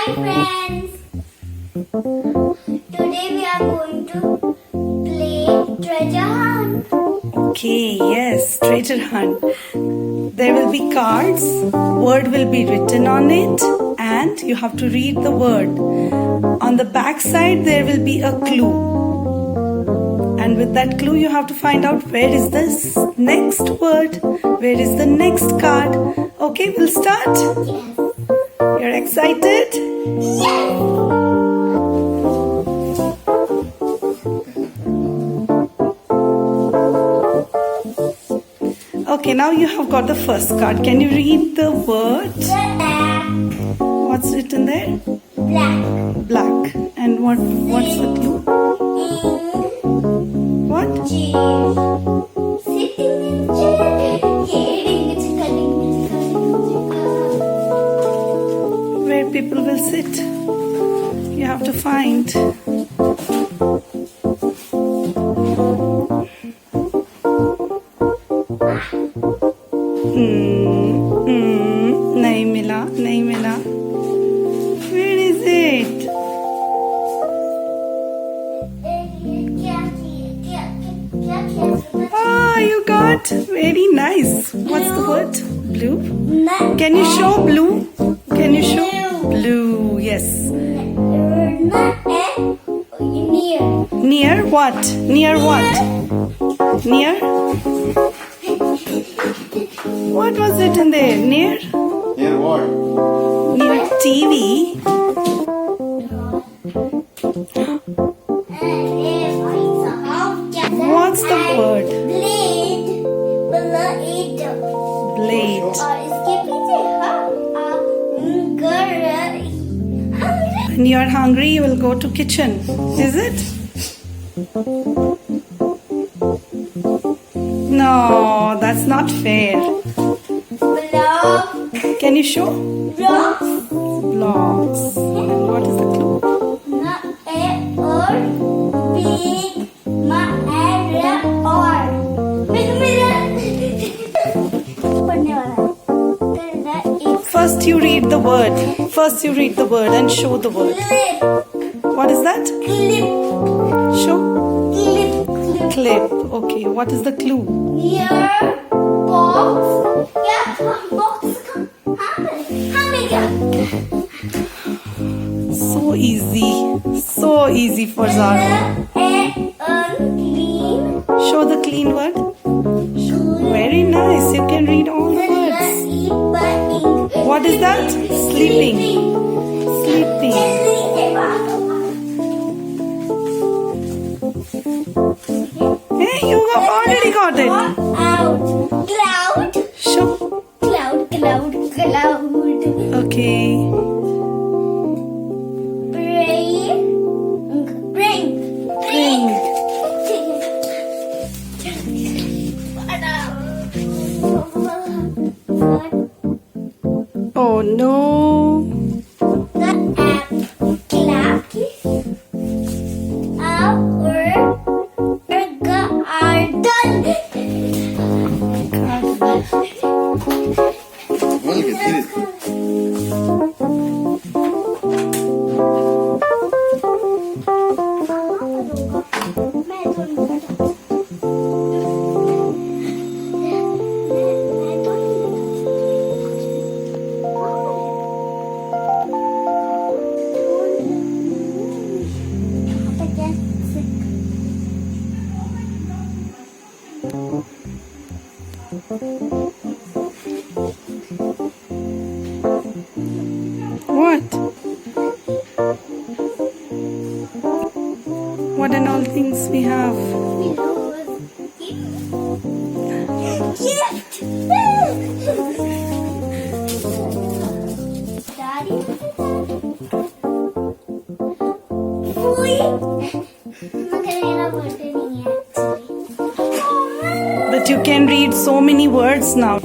Hi friends! Today we are going to play treasure hunt. Okay, yes, treasure hunt. There will be cards, word will be written on it, and you have to read the word. On the back side there will be a clue. And with that clue you have to find out where is this next word, where is the next card. Okay, we'll start. Yes. You're excited? Yes! Okay, now you have got the first card. Can you read the word? Black. What's written there? Black. Black. And what's the clue? What? Chair. Sitting in chair. Where people will sit. You have to find. नहीं मिला. Where is it? Ah, you got. Very nice. What's the word? Blue? Can you show blue? Can you show? Blue, yes. Near what? Near what? Near? What was it in there? Near? Near what? Near TV? What's the word? Blade. When you are hungry, you will go to kitchen. Is it? No, that's not fair. Can you show? Blocks. And what is the clue? First you read the word. First you read the word and show the word. What is that? Show. Clip. Okay, what is the clue? Near box. Yeah, box. So easy. So easy for Zaru. Clean. Show the clean word. Very nice. You can read all the words. What is that? Sleeping. Sleeping. Hey, you have already got it. Cloud. Show. Cloud. Okay. Bring. Ring. Oh no. The app clap. Our garden. Well, you can eat it. What? What and all things we have? Gift. Daddy. But you can read so many words now.